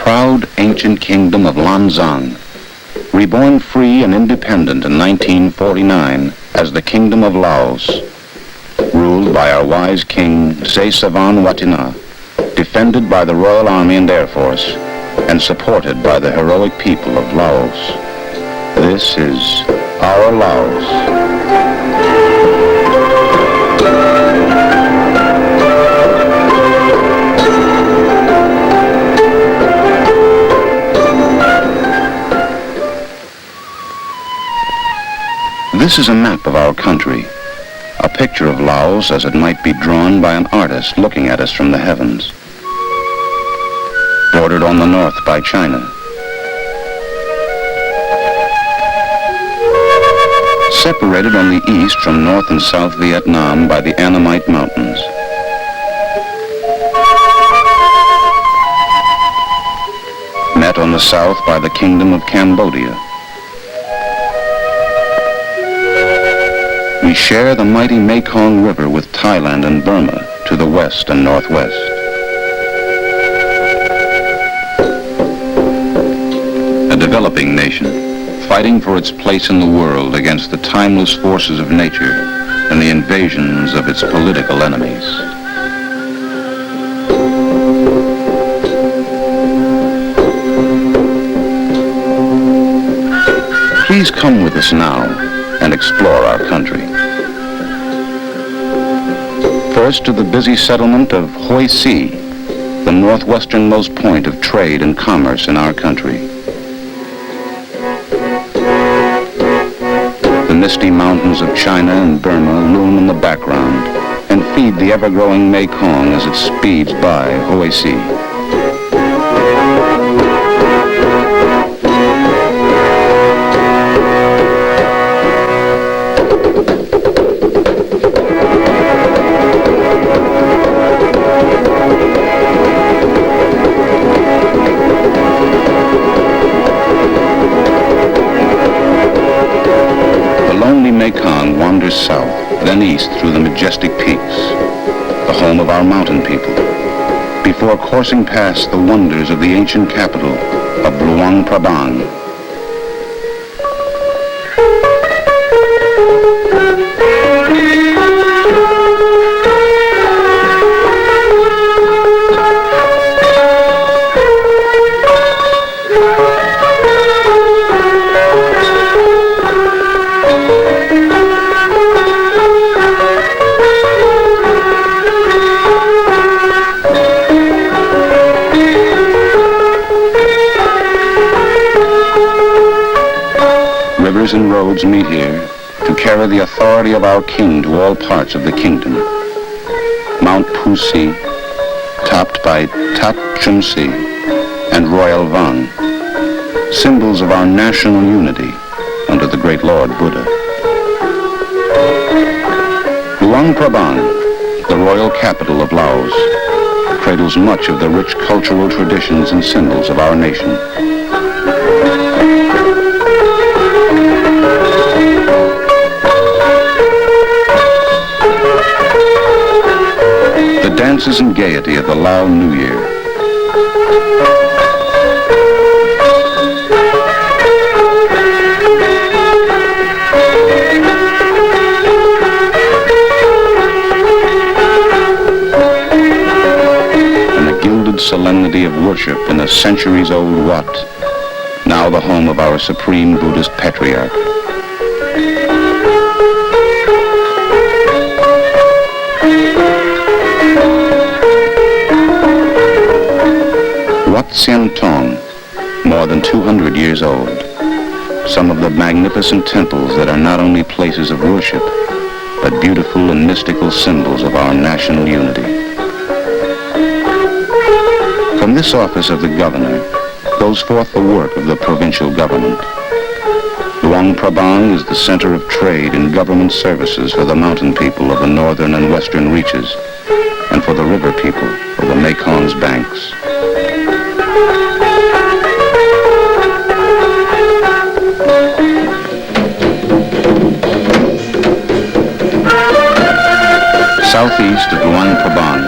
proud ancient kingdom of Lanzang, reborn free and independent in 1949 as the Kingdom of Laos, ruled by our wise king Savanakhet, defended by the Royal Army and Air Force, and supported by the heroic people of Laos. This is our Laos. This is a map of our country, a picture of Laos as it might be drawn by an artist looking at us from the heavens. Bordered on the north by China. Separated on the east from North and South Vietnam by the Annamite Mountains. Met on the south by the Kingdom of Cambodia. We share the mighty Mekong River with Thailand and Burma to the west and northwest. A developing nation, fighting for its place in the world against the timeless forces of nature and the invasions of its political enemies. Please come with us now and explore our country. First to the busy settlement of Huai Sai, the northwesternmost point of trade and commerce in our country. The misty mountains of China and Burma loom in the background and feed the ever-growing Mekong as it speeds by Huai Sai. Mekong wanders south, then east through the majestic peaks, the home of our mountain people, before coursing past the wonders of the ancient capital of Luang Prabang. Rivers and roads meet here to carry the authority of our king to all parts of the kingdom. Mount Pusi, topped by Tat Chumsi and Royal Vang, symbols of our national unity under the great Lord Buddha. Luang Prabang, the royal capital of Laos, cradles much of the rich cultural traditions and symbols of our nation. The dances and gaiety of the Lao New Year. And the gilded solemnity of worship in a centuries-old Wat, now the home of our supreme Buddhist patriarch. Wat Sien Thong, more than 200 years old. Some of the magnificent temples that are not only places of worship, but beautiful and mystical symbols of our national unity. From this office of the governor goes forth the work of the provincial government. Luang Prabang is the center of trade and government services for the mountain people of the northern and western reaches, and for the river people of the Mekong's banks. Southeast of Luang Prabang,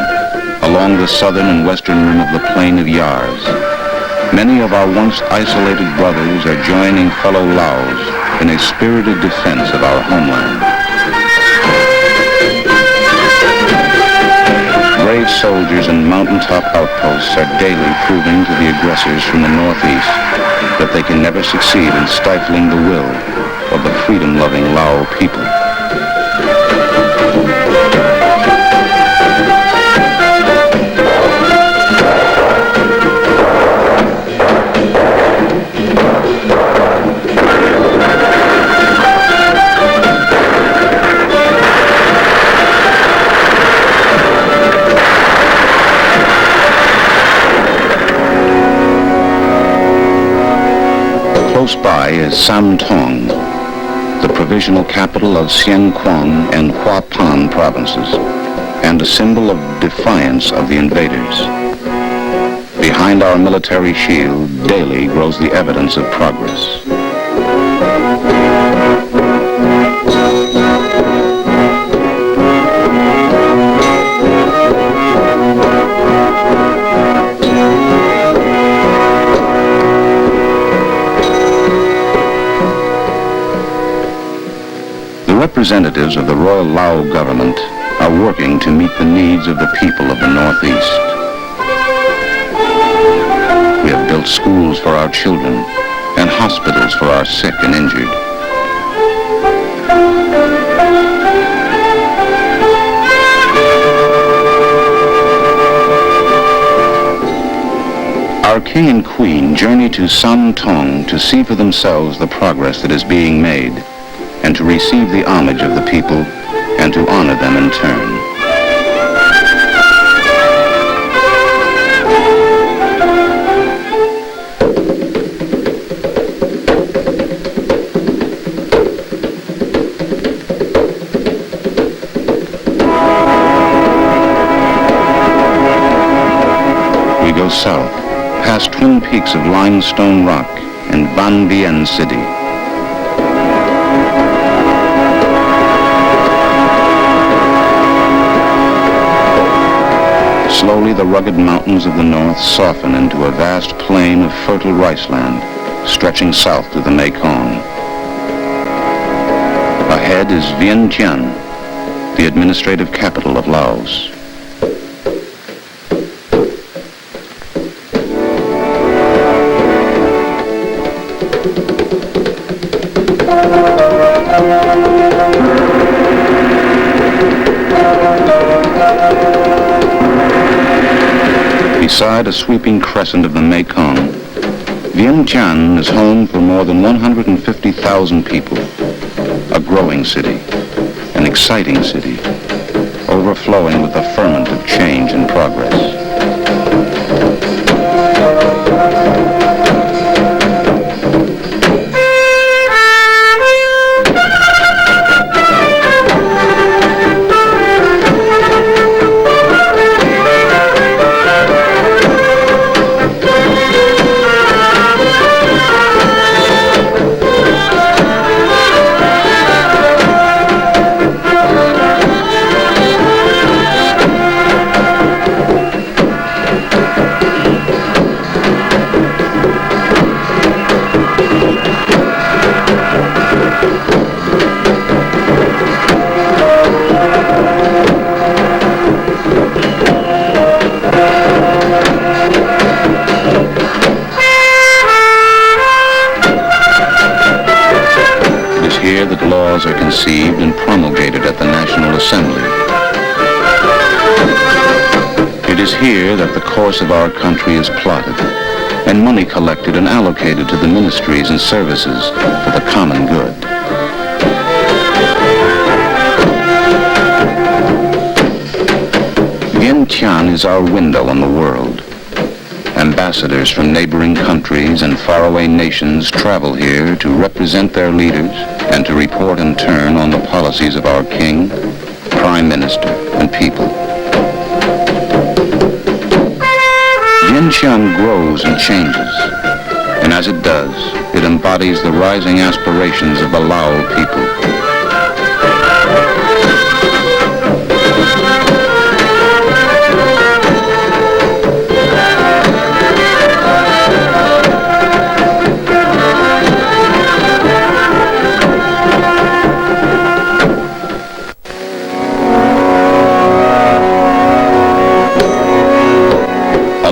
along the southern and western rim of the plain of Yars, Many of our once isolated brothers are joining fellow Laos in a spirited defense of our homeland. Brave soldiers and mountaintop outposts are daily proving to the aggressors from the northeast that they can never succeed in stifling the will of the freedom-loving Lao people. Close by is Thong, the provisional capital of Xiong and Huai provinces, and a symbol of defiance of the invaders. Behind our military shield daily grows the evidence of progress. Representatives of the Royal Lao government are working to meet the needs of the people of the Northeast. We have built schools for our children and hospitals for our sick and injured. Our King and Queen journey to Thong to see for themselves the progress that is being made, and to receive the homage of the people, and to honor them in turn. We go south, past twin peaks of limestone rock in Vang Vienna city. Slowly the rugged mountains of the north soften into a vast plain of fertile rice land, stretching south to the Mekong. Ahead is Vientiane, the administrative capital of Laos. Beside a sweeping crescent of the Mekong, Vientiane is home for more than 150,000 people, a growing city, an exciting city, overflowing with the ferment of change and progress. Laws are conceived and promulgated at the National Assembly. It is here that the course of our country is plotted, and money collected and allocated to the ministries and services for the common good. Vientiane is our window on the world. Ambassadors from neighboring countries and faraway nations travel here to represent their leaders and to report in turn on the policies of our king, prime minister, and people. Vientiane grows and changes, and as it does, it embodies the rising aspirations of the Lao people.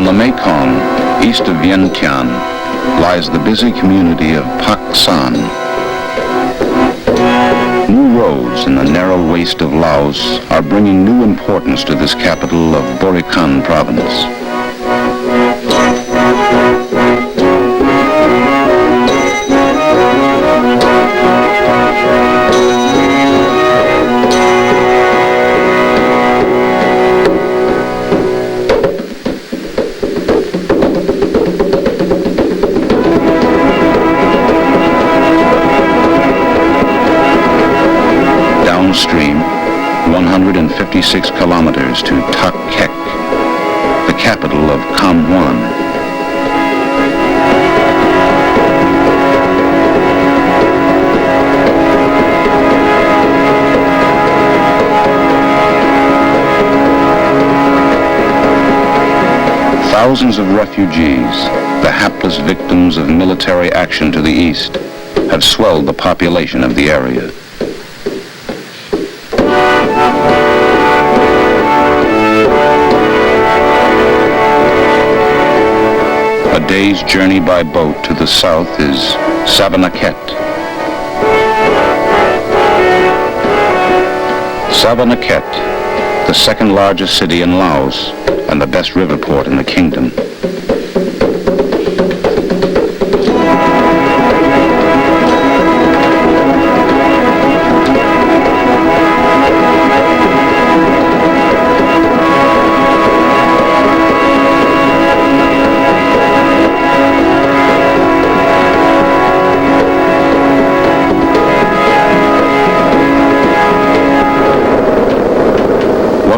On the Mekong, east of Vientiane, lies the busy community of Paksane. New roads in the narrow waste of Laos are bringing new importance to this capital of Boloven province. Downstream, 156 kilometers to Khek, the capital of Kham. Thousands of refugees, the hapless victims of military action to the east, have swelled the population of the area. A day's journey by boat to the south is Savanakhet. Savanakhet, the second largest city in Laos and the best river port in the kingdom.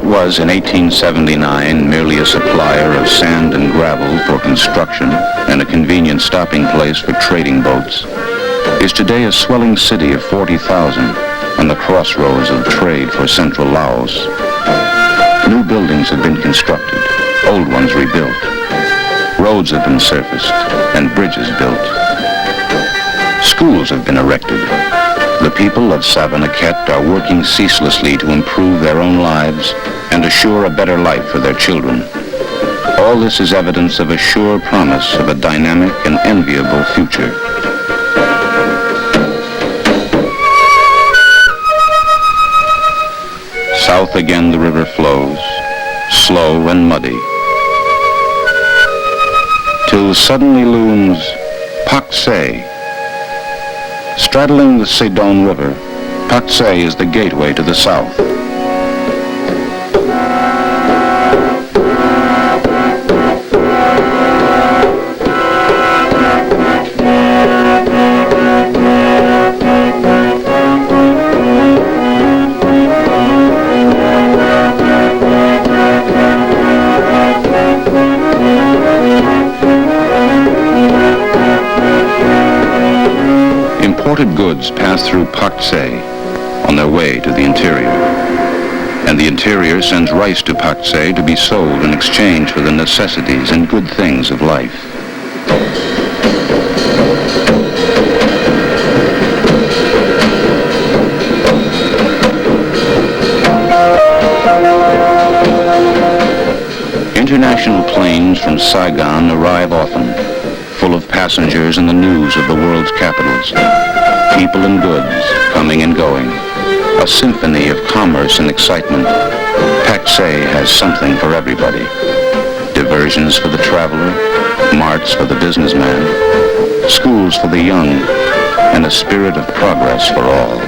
Was in 1879 merely a supplier of sand and gravel for construction and a convenient stopping place for trading boats, is today a swelling city of 40,000 and the crossroads of trade for central Laos. New buildings have been constructed, old ones rebuilt. Roads have been surfaced and bridges built. Schools have been erected. The people of Savanakhet are working ceaselessly to improve their own lives and assure a better life for their children. All this is evidence of a sure promise of a dynamic and enviable future. South again the river flows, slow and muddy, till suddenly looms Pakse. Straddling the Sedon River, Pakse is the gateway to the south. Imported goods pass through Pakse on their way to the interior, and the interior sends rice to Pakse to be sold in exchange for the necessities and good things of life. International planes from Saigon arrive often, full of passengers and the news of the world's capitals. People and goods coming and going. A symphony of commerce and excitement. Pakse has something for everybody. Diversions for the traveler, marts for the businessman, schools for the young, and a spirit of progress for all.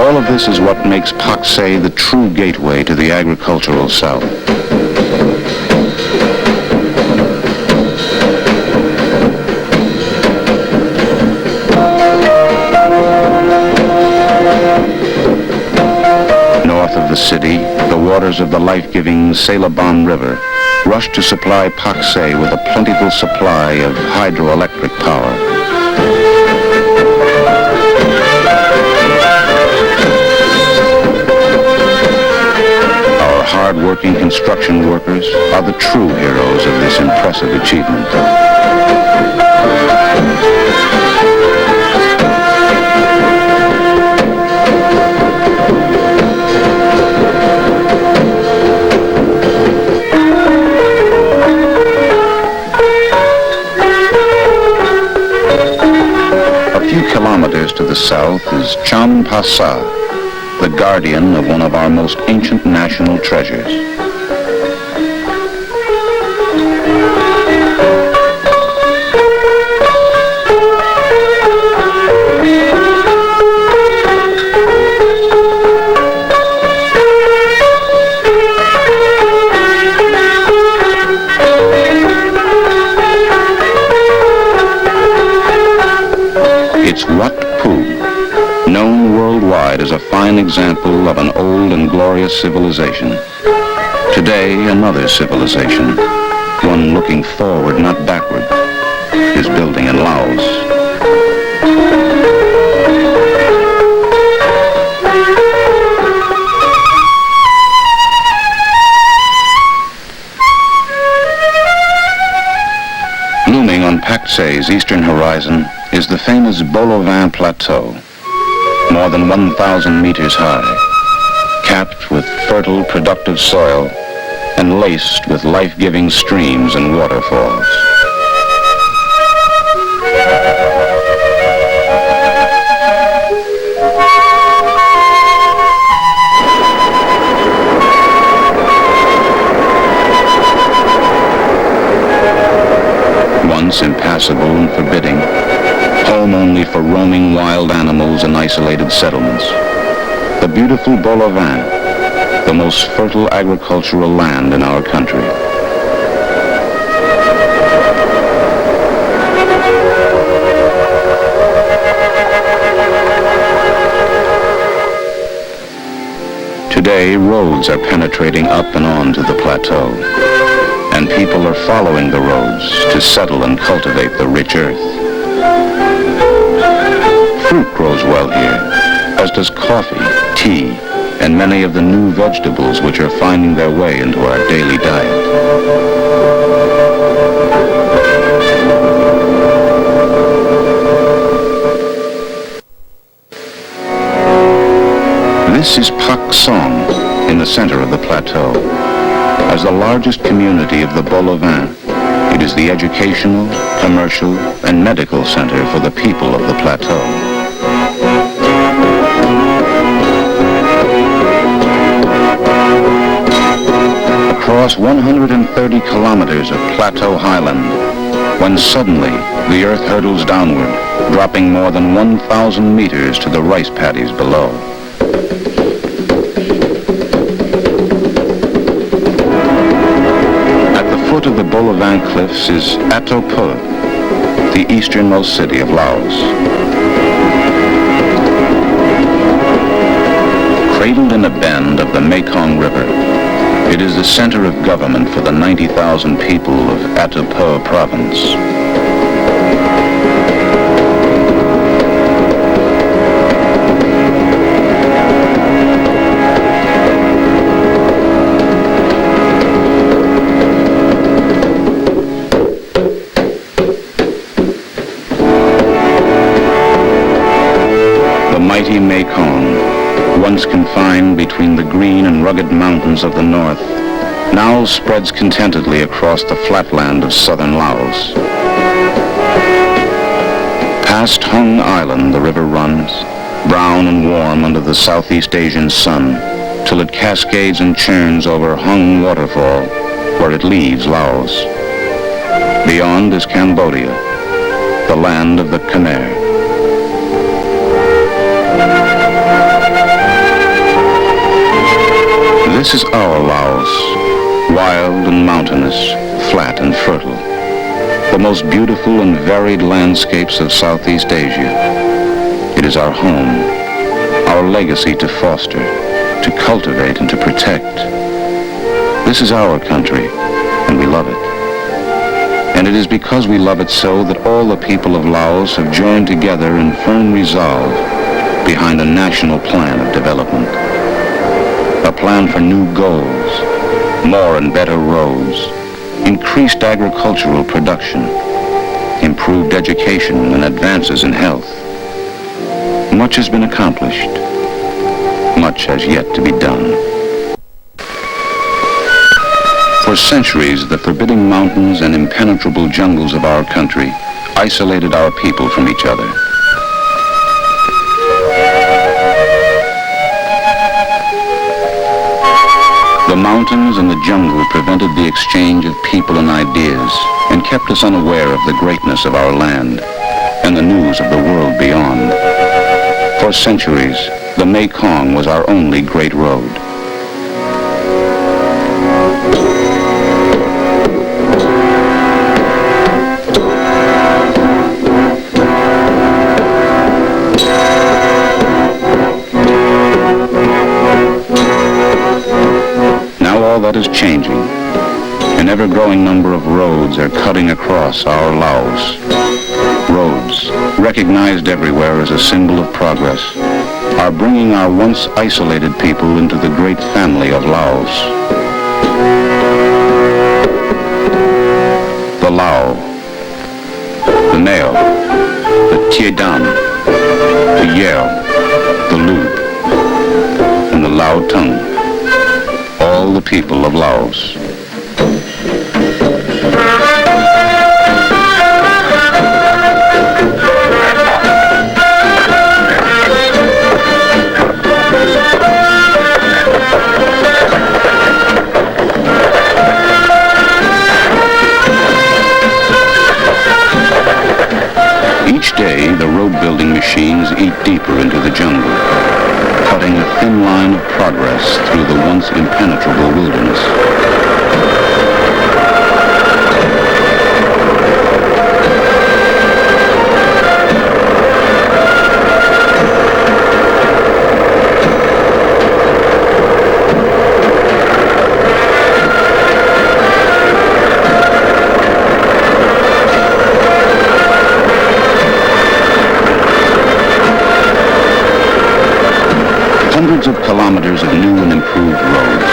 All of this is what makes Pakse the true gateway to the agricultural south. North of the city, the waters of the life-giving Selaban River rush to supply Pakse with a plentiful supply of hydroelectric power. Our hard-working construction workers are the true heroes of this impressive achievement. the south is Champassak, the guardian of one of our most ancient national treasures. It's Wat Pu, known worldwide as a fine example of an old and glorious civilization. Today, another civilization, one looking forward, not backward, is building in Laos. Looming on Pakse's eastern horizon is the famous Boloven Plateau, more than 1,000 meters high, capped with fertile, productive soil and laced with life-giving streams and waterfalls. Once impassable and forbidding, home only for roaming wild animals and isolated settlements, the beautiful Boloven, the most fertile agricultural land in our country. Today, roads are penetrating up and on to the plateau, and people are following the roads to settle and cultivate the rich earth. Fruit grows well here, as does coffee, tea, and many of the new vegetables which are finding their way into our daily diet. This is Paksong, in the center of the plateau. As the largest community of the Boloven, it is the educational, commercial, and medical center for the people of the plateau. Across 130 kilometers of plateau highland, when suddenly the earth hurtles downward, dropping more than 1,000 meters to the rice paddies below. At the foot of the Boloven cliffs is Attopeu, the easternmost city of Laos. Cradled in a bend of the Mekong River, it is the center of government for the 90,000 people of Attopeu province. The mighty Mekong, once confined between the green and rugged mountains of the north, now spreads contentedly across the flatland of southern Laos. Past Thong Island the river runs, brown and warm under the Southeast Asian sun, till it cascades and churns over Hong waterfall, where it leaves Laos. Beyond is Cambodia, the land of the Khmer. This is our Laos, wild and mountainous, flat and fertile, the most beautiful and varied landscapes of Southeast Asia. It is our home, our legacy to foster, to cultivate and to protect. This is our country, and we love it. And it is because we love it so that all the people of Laos have joined together in firm resolve behind a national plan of development. A plan for new goals, more and better roads, increased agricultural production, improved education and advances in health. Much has been accomplished. Much has yet to be done. For centuries, the forbidding mountains and impenetrable jungles of our country isolated our people from each other. The mountains and the jungle prevented the exchange of people and ideas and kept us unaware of the greatness of our land and the news of the world beyond. For centuries, the Mekong was our only great road. Now all that is changing. An ever-growing number of roads are cutting across our Laos. Roads, recognized everywhere as a symbol of progress, are bringing our once isolated people into the great family of Laos. The Lao, the Neo, the Tiedam, the Yeo, the Lu, and the Lao Tung, all the people of Laos. Each day, the road-building machines eat deeper into the jungle, cutting a thin line of progress through the once impenetrable wilderness. Hundreds of kilometers of new and improved roads.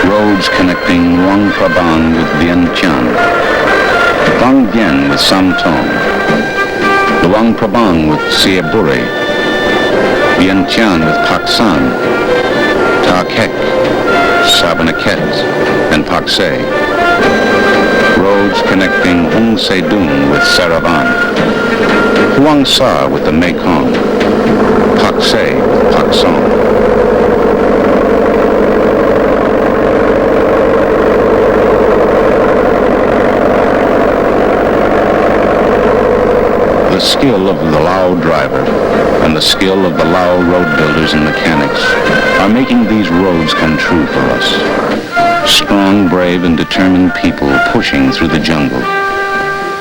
Roads connecting Luang Prabang with Vientiane, Vang Vienna with Thong, Luang Prabang with Khek, Vientiane with Paksane, Khek, Savanakhet, and Pakse. Roads connecting Hung Sedun with Saravan, Huai Sai with the Mekong, Pakse with Paksong. The skill of the Lao driver and the skill of the Lao road builders and mechanics are making these roads come true for us. Strong, brave, and determined people pushing through the jungle,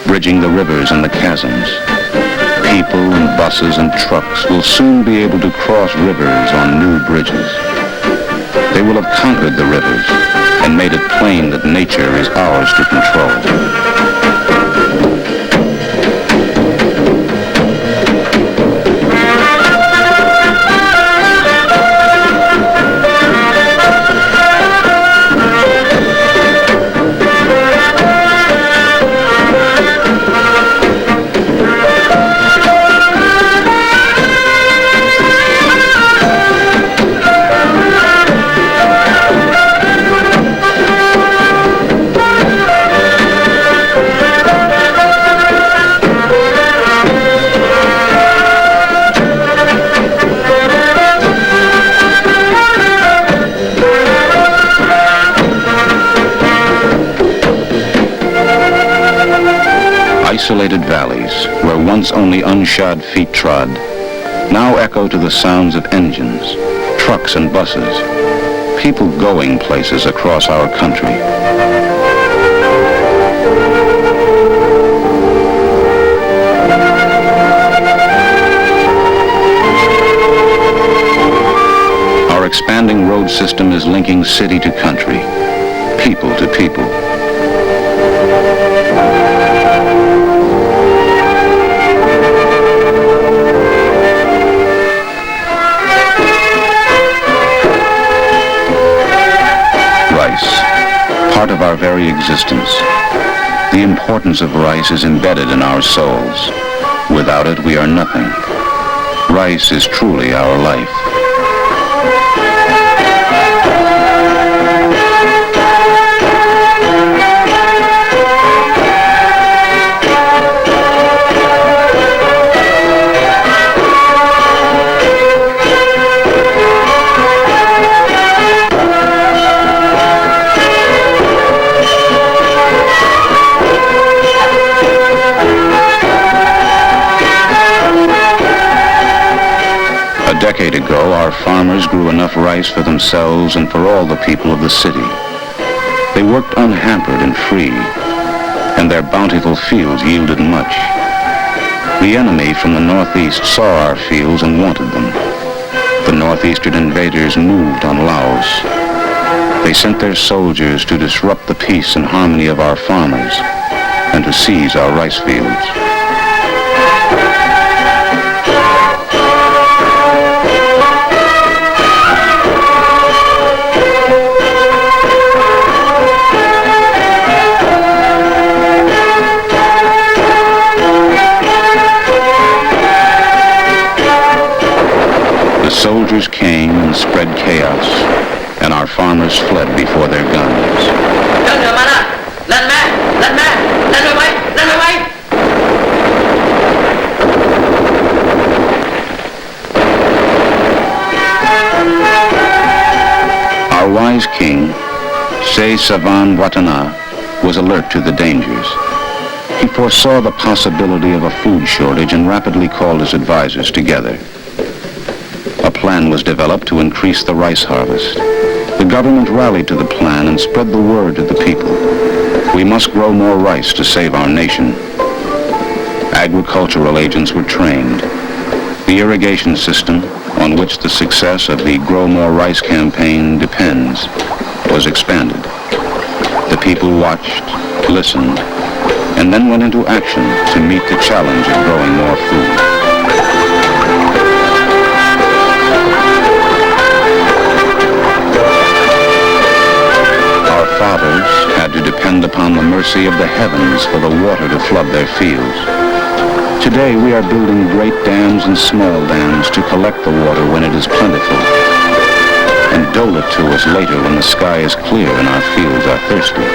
bridging the rivers and the chasms. People and buses and trucks will soon be able to cross rivers on new bridges. They will have conquered the rivers and made it plain that nature is ours to control. Isolated valleys, where once only unshod feet trod, now echo to the sounds of engines, trucks and buses, people going places across our country. Our expanding road system is linking city to country, people to people. Part of our very existence. The importance of rice is embedded in our souls. Without it, we are nothing. Rice is truly our life. our farmers grew enough rice for themselves and for all the people of the city. They worked unhampered and free, and their bountiful fields yielded much. The enemy from the northeast saw our fields and wanted them. The northeastern invaders moved on Laos. They sent their soldiers to disrupt the peace and harmony of our farmers and to seize our rice fields. The soldiers came and spread chaos, and our farmers fled before their guns. Our wise king, Savanakhet, was alert to the dangers. He foresaw the possibility of a food shortage and rapidly called his advisors together. A plan was developed to increase the rice harvest. The government rallied to the plan and spread the word to the people. We must grow more rice to save our nation. Agricultural agents were trained. The irrigation system, on which the success of the Grow More Rice campaign depends, was expanded. The people watched, listened, and then went into action to meet the challenge of growing more food. Our fathers had to depend upon the mercy of the heavens for the water to flood their fields. Today we are building great dams and small dams to collect the water when it is plentiful and dole it to us later when the sky is clear and our fields are thirsty.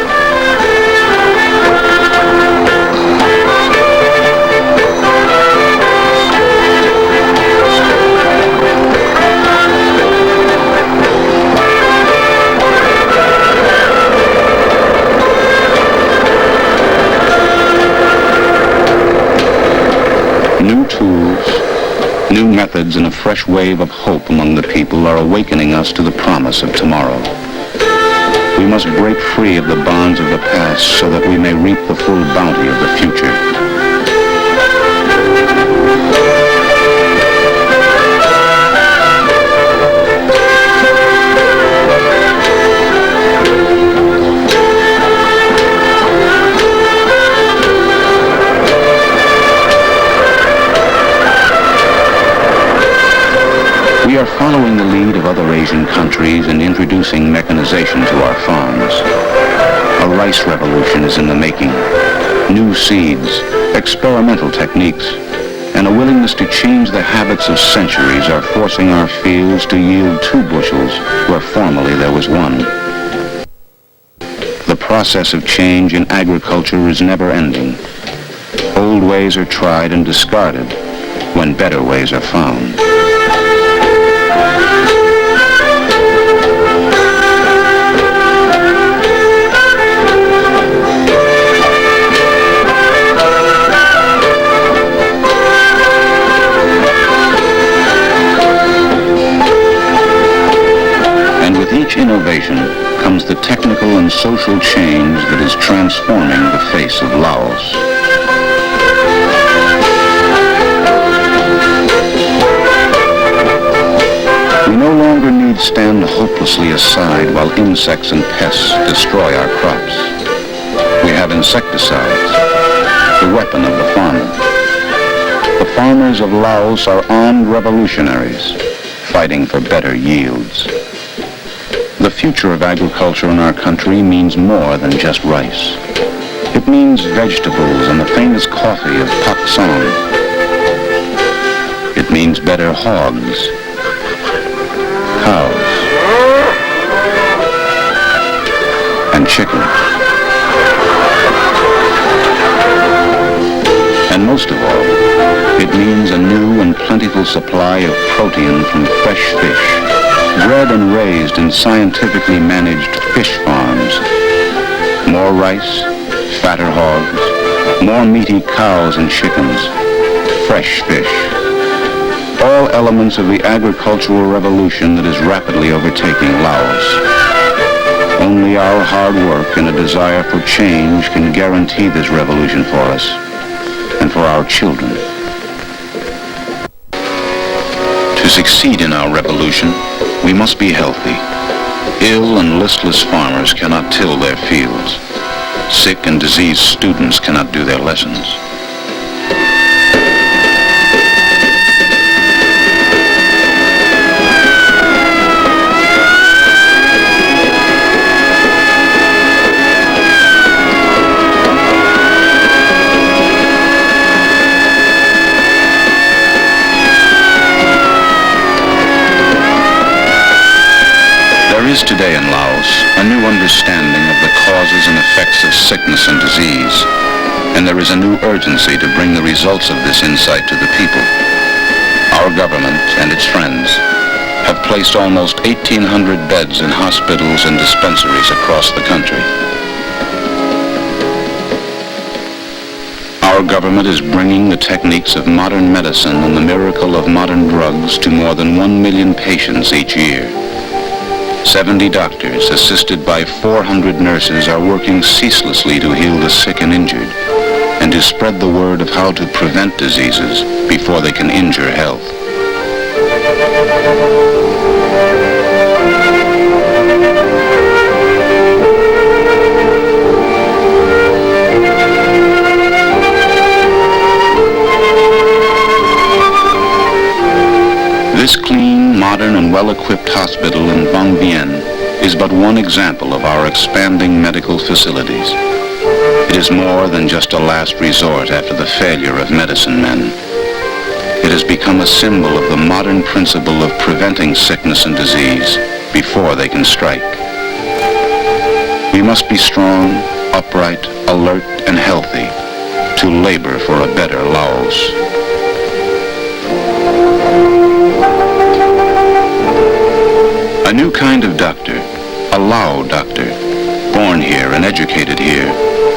New tools, new methods, and a fresh wave of hope among the people are awakening us to the promise of tomorrow. We must break free of the bonds of the past so that we may reap the full bounty of the future. We are following the lead of other Asian countries in introducing mechanization to our farms. A rice revolution is in the making. New seeds, experimental techniques, and a willingness to change the habits of centuries are forcing our fields to yield 2 bushels where formerly there was 1. The process of change in agriculture is never ending. Old ways are tried and discarded when better ways are found. Innovation comes the technical and social change that is transforming the face of Laos. We no longer need stand hopelessly aside while insects and pests destroy our crops. We have insecticides, the weapon of the farmer. The farmers of Laos are armed revolutionaries, fighting for better yields. The future of agriculture in our country means more than just rice. It means vegetables and the famous coffee of Paksong. It means better hogs, cows, and chickens. And most of all, it means a new and plentiful supply of protein from fresh fish, bred and raised in scientifically managed fish farms. More rice, fatter hogs, more meaty cows and chickens, fresh fish. all elements of the agricultural revolution that is rapidly overtaking Laos. Only our hard work and a desire for change can guarantee this revolution for us and for our children. To succeed in our revolution, we must be healthy. Ill and listless farmers cannot till their fields. Sick and diseased students cannot do their lessons. There is today in Laos a new understanding of the causes and effects of sickness and disease, and there is a new urgency to bring the results of this insight to the people. Our government and its friends have placed almost 1,800 beds in hospitals and dispensaries across the country. Our government is bringing the techniques of modern medicine and the miracle of modern drugs to more than 1 million patients each year. 70 doctors, assisted by 400 nurses, are working ceaselessly to heal the sick and injured, and to spread the word of how to prevent diseases before they can injure health. This clean, modern, and well-equipped hospital in Vang Vienna is but one example of our expanding medical facilities. It is more than just a last resort after the failure of medicine men. It has become a symbol of the modern principle of preventing sickness and disease before they can strike. We must be strong, upright, alert, and healthy to labor for a better Laos. A new kind of doctor, a Lao doctor, born here and educated here,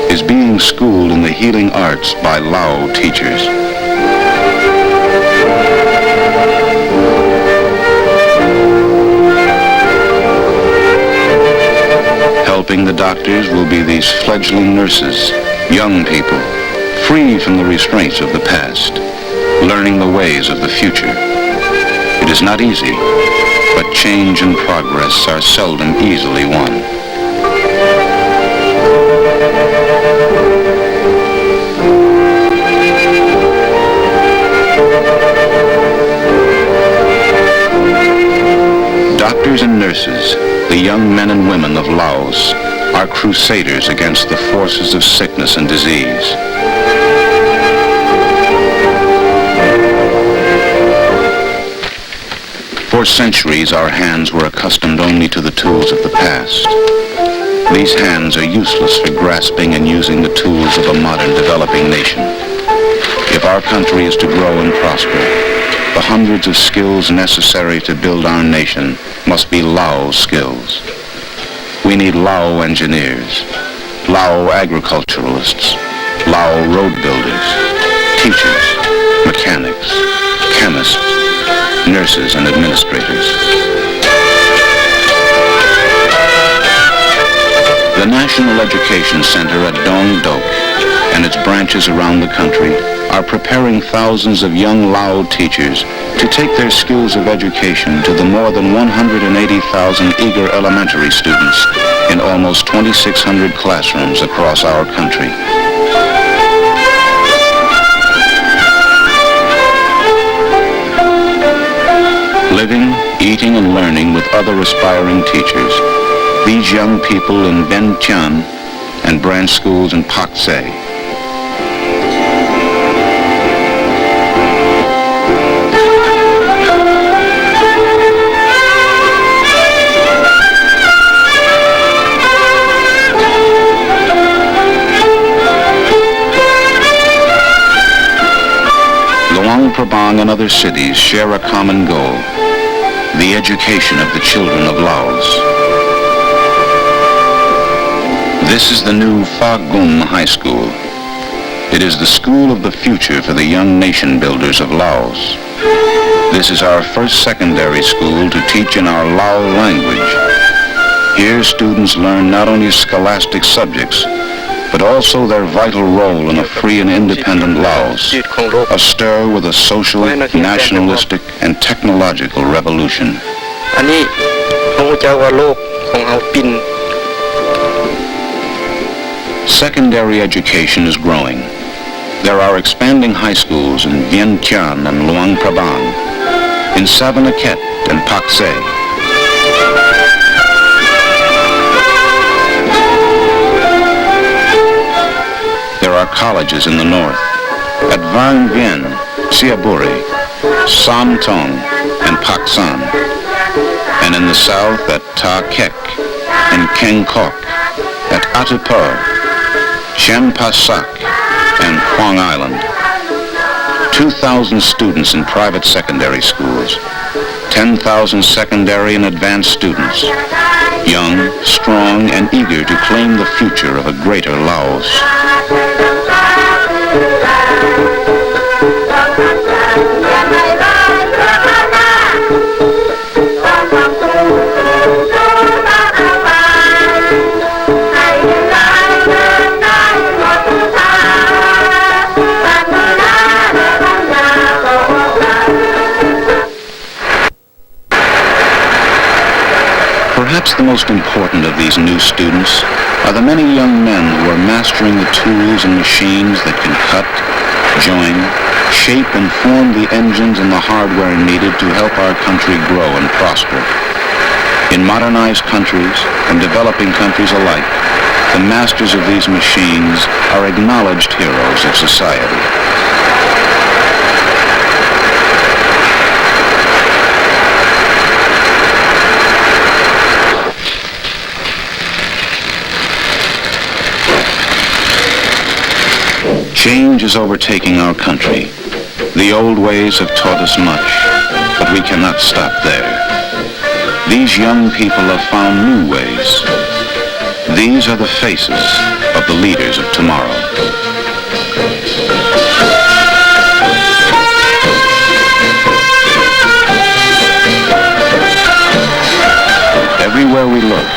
is being schooled in the healing arts by Lao teachers. Helping the doctors will be these fledgling nurses, young people, free from the restraints of the past, learning the ways of the future. It is not easy, but change and progress are seldom easily won. Doctors and nurses, the young men and women of Laos, are crusaders against the forces of sickness and disease. For centuries, our hands were accustomed only to the tools of the past. These hands are useless for grasping and using the tools of a modern developing nation. If our country is to grow and prosper, the hundreds of skills necessary to build our nation must be Lao skills. We need Lao engineers, Lao agriculturalists, Lao road builders, teachers, mechanics, chemists, nurses, and administrators. The National Education Center at Dong Dok and its branches around the country are preparing thousands of young Lao teachers to take their skills of education to the more than 180,000 eager elementary students in almost 2,600 classrooms across our country. Living, eating, and learning with other aspiring teachers, these young people in Vientiane and branch schools in Pakse Luang Prabang and other cities share a common goal: the education of the children of Laos. This is the new Pha Gun High School. It is the school of the future for the young nation builders of Laos. This is our first secondary school to teach in our Lao language. Here students learn not only scholastic subjects, but also their vital role in a free and independent Laos, astir with a social, nationalistic, and technological revolution. Secondary education is growing. There are expanding high schools in Vientiane and Luang Prabang, in Savanakhet and Pakse. There are colleges in the north, at Vang Vienna, Siaburi, Thong, and Paksane, and in the south at Khek and Khek, at Attopeu, Champassak, and Hmong Island. 2,000 students in private secondary schools, 10,000 secondary and advanced students, young, strong, and eager to claim the future of a greater Laos. Perhaps the most important of these new students are the many young men who are mastering the tools and machines that can cut, join, shape and form the engines and the hardware needed to help our country grow and prosper. In modernized countries and developing countries alike, the masters of these machines are acknowledged heroes of society. Change is overtaking our country. The old ways have taught us much, but we cannot stop there. These young people have found new ways. These are the faces of the leaders of tomorrow. Everywhere we look,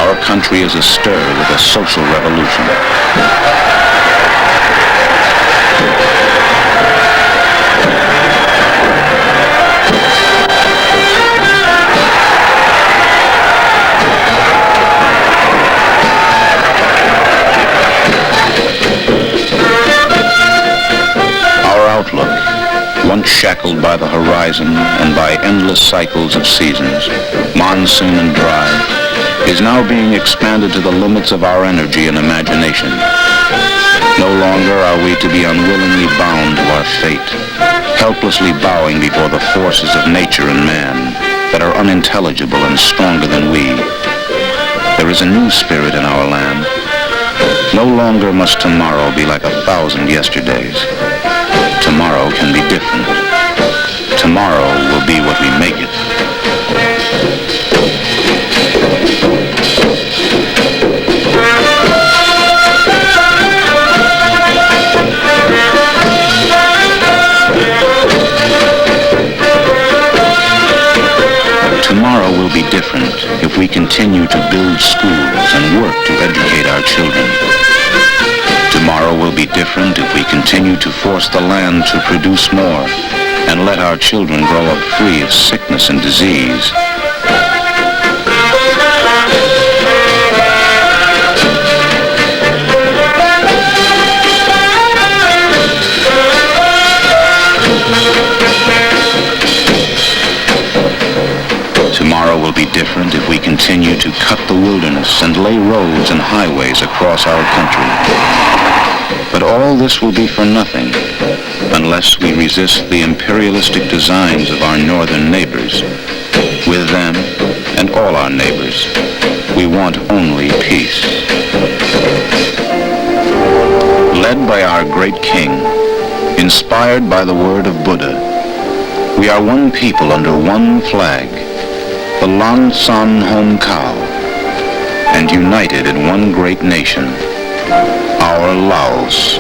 our country is astir with a social revolution. Once shackled by the horizon and by endless cycles of seasons, monsoon and dry, is now being expanded to the limits of our energy and imagination. No longer are we to be unwillingly bound to our fate, helplessly bowing before the forces of nature and man that are unintelligible and stronger than we. There is a new spirit in our land. No longer must tomorrow be like 1,000 yesterdays. Tomorrow can be different. Tomorrow will be what we make it. Tomorrow will be different if we continue to build schools and work to educate our children. Tomorrow will be different if we continue to force the land to produce more and let our children grow up free of sickness and disease. Tomorrow will be different if we continue to cut the wilderness and lay roads and highways across our country. But all this will be for nothing unless we resist the imperialistic designs of our northern neighbors. With them and all our neighbors, we want only peace. Led by our great king, inspired by the word of Buddha, we are one people under one flag, the Lan San Hom Kao, and united in one great nation, our Laos.